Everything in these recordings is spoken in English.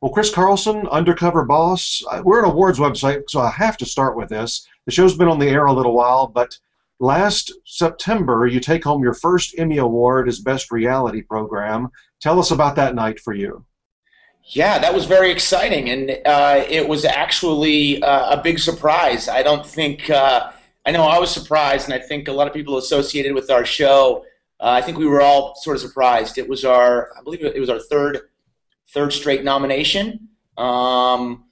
Well, Chris Carlson, Undercover Boss, we're an awards website, so I have to start with this. The show's been on the air a little while, but last September, you take home your first Emmy Award as Best Reality Program. Tell us about that night for you. Yeah, that was very exciting, and it was actually a big surprise. I don't think I know I was surprised, and I think a lot of people associated with our show. I think we were all sort of surprised. It was I believe it was our third straight nomination. But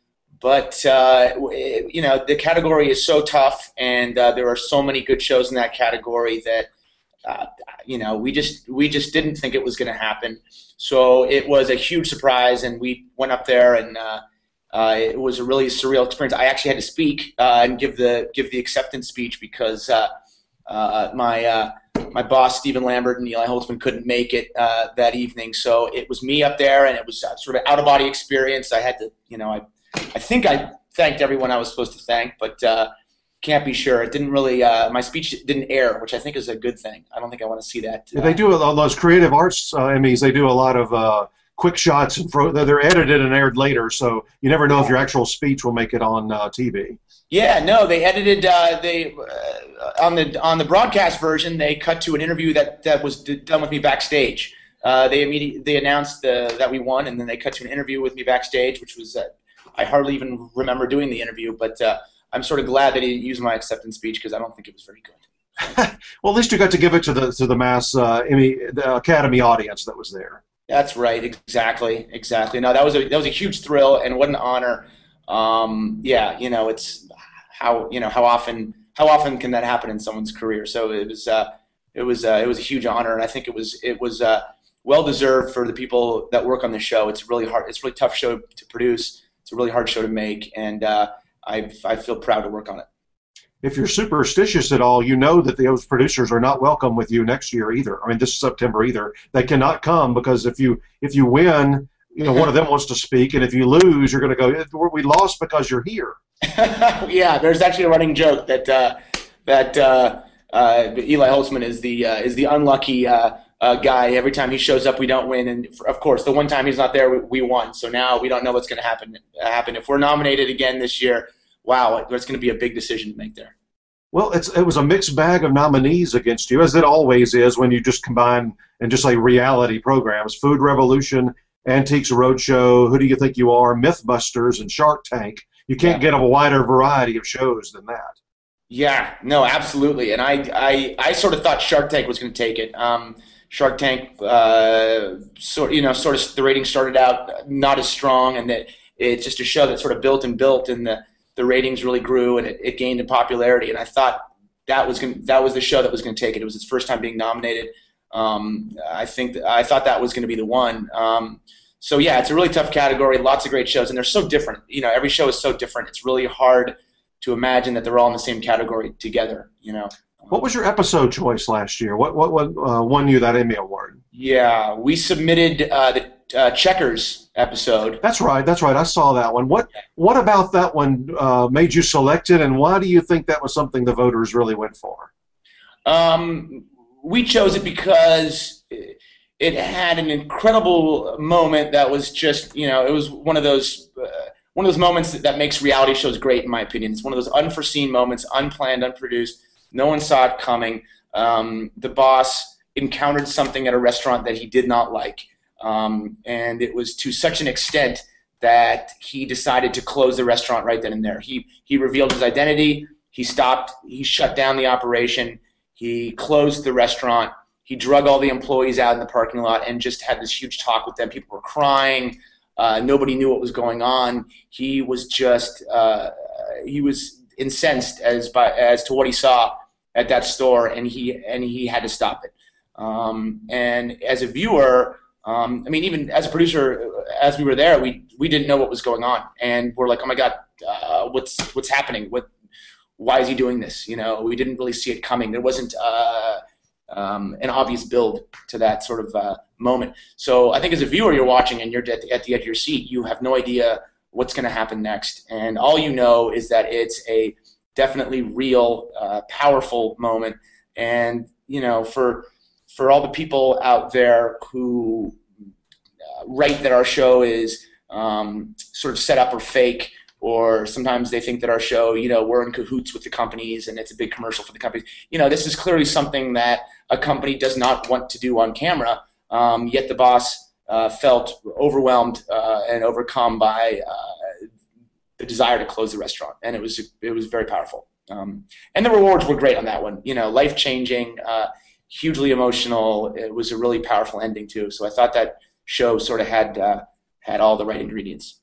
the category is so tough, and there are so many good shows in that category that we just didn't think it was going to happen. So it was a huge surprise, and we went up there, and it was a really surreal experience. I actually had to speak and give the acceptance speech because my boss Stephen Lambert and Eli Holtzman couldn't make it that evening. So it was me up there, and it was sort of out of body experience. I had to, I think I thanked everyone I was supposed to thank, but can't be sure. It didn't really. My speech didn't air, which I think is a good thing. I don't think I want to see that. Yeah, they do on those creative arts Emmys. They do a lot of quick shots, and they're edited and aired later, so you never know if your actual speech will make it on TV. Yeah, no, they edited. On the broadcast version, they cut to an interview that was done with me backstage. They announced that we won, and then they cut to an interview with me backstage, which was I hardly even remember doing the interview, but I'm sort of glad that he used my acceptance speech because I don't think it was very good. Well, at least you got to give it to the mass the Academy audience that was there. That's right, exactly. No, that was a huge thrill, and what an honor. It's how often can that happen in someone's career? So it was a huge honor, and I think it was well deserved for the people that work on the show. It's really hard. It's a really tough show to produce. It's a really hard show to make, and I feel proud to work on it. If you're superstitious at all, you know that those producers are not welcome with you next year either. I mean, this September either. They cannot come because if you win, one of them wants to speak, and if you lose, you're going to go, we lost because you're here. Yeah, there's actually a running joke that Eli Holtzman is the unlucky guy. Every time he shows up, we don't win, and of course, the one time he's not there, we won. So now we don't know what's going to happen. If we're nominated again this year, wow, there's going to be a big decision to make there. Well, it was a mixed bag of nominees against you, as it always is when you just combine and just say reality programs: Food Revolution, Antiques Roadshow, Who Do You Think You Are, Mythbusters, and Shark Tank. You can't get a wider variety of shows than that. Yeah, no, absolutely. And I sort of thought Shark Tank was going to take it. Shark Tank, sort of the ratings started out not as strong, and that it's just a show that sort of built, and the ratings really grew, and it gained in popularity. And I thought that was the show that was going to take it. It was its first time being nominated. I thought that was going to be the one. So yeah, it's a really tough category. Lots of great shows, and they're so different. Every show is so different. It's really hard to imagine that they're all in the same category together. What was your episode choice last year? What won you that Emmy Award? Yeah, we submitted the Checkers episode. That's right. I saw that one. What about that one made you selected, and why do you think that was something the voters really went for? We chose it because it had an incredible moment that was just, it was one of those moments that makes reality shows great, in my opinion. It's one of those unforeseen moments, unplanned, unproduced. No one saw it coming. The boss encountered something at a restaurant that he did not like, and it was to such an extent that he decided to close the restaurant right then and there. He revealed his identity. He shut down the operation. He closed the restaurant. He drug all the employees out in the parking lot and just had this huge talk with them. People were crying. Nobody knew what was going on. He was just he was incensed as to what he saw at that store, and he had to stop it. And as a viewer, even as a producer, as we were there, we didn't know what was going on, and we're like, oh my God, what's happening? Why is he doing this? We didn't really see it coming. There wasn't an obvious build to that sort of moment. So I think as a viewer, you're watching and you're at the edge of your seat. You have no idea what's going to happen next, and all you know is that it's a definitely real, powerful moment. And for all the people out there who write that our show is sort of set up or fake, or sometimes they think that our show, we're in cahoots with the companies and it's a big commercial for the companies. This is clearly something that a company does not want to do on camera, yet the boss felt overwhelmed and overcome by the desire to close the restaurant, and it was very powerful. And the rewards were great on that one. Life-changing, hugely emotional. It was a really powerful ending too. So I thought that show sort of had all the right ingredients.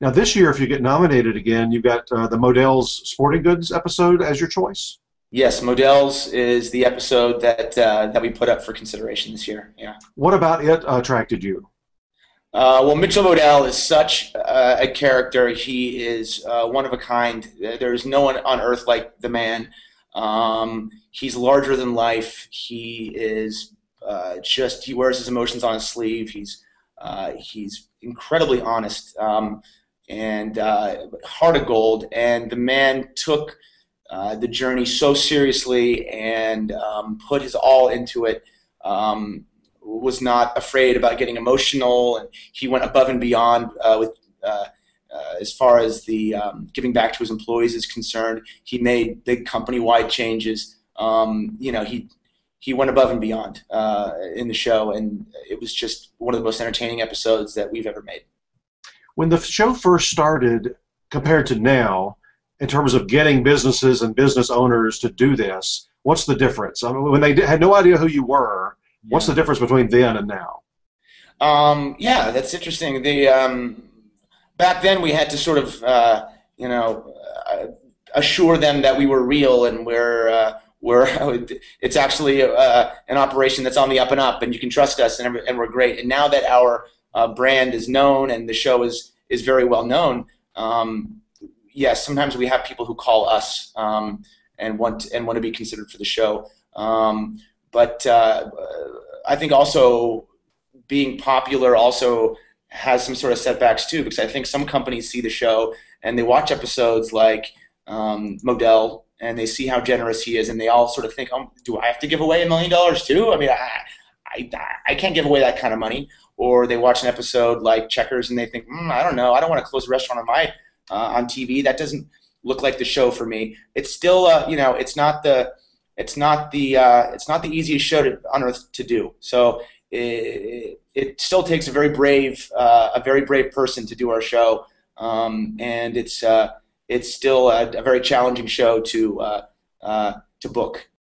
Now, this year, if you get nominated again, you've got the Modell's Sporting Goods episode as your choice? Yes, Modell's is the episode that we put up for consideration this year. Yeah. What about it attracted you? Well, Mitchell Modell is such a character. He is one of a kind. There's no one on earth like the man. He's larger than life. He is he wears his emotions on his sleeve. He's incredibly honest. And heart of gold, and the man took the journey so seriously and put his all into it. Was not afraid about getting emotional, and he went above and beyond with as far as the giving back to his employees is concerned. He made big company-wide changes. He went above and beyond in the show, and it was just one of the most entertaining episodes that we've ever made. When the show first started, compared to now, in terms of getting businesses and business owners to do this, what's the difference? I mean, when they had no idea who you were, what's the difference between then and now? Yeah, that's interesting. Back then we had to sort of, assure them that we were real and it's actually an operation that's on the up and up, and you can trust us, and we're great. And now that our brand is known and the show is very well known, yes, sometimes we have people who call us and want to be considered for the show. But I think also being popular also has some sort of setbacks too, because I think some companies see the show and they watch episodes like Modell, and they see how generous he is, and they all sort of think, do I have to give away $1 million too? I mean, I can't give away that kind of money. Or they watch an episode like Checkers and they think, I don't know, I don't want to close a restaurant on TV. That doesn't look like the show for me. It's still, it's not the easiest show on earth to do. So it still takes a very brave person to do our show, and it's still a very challenging show to book.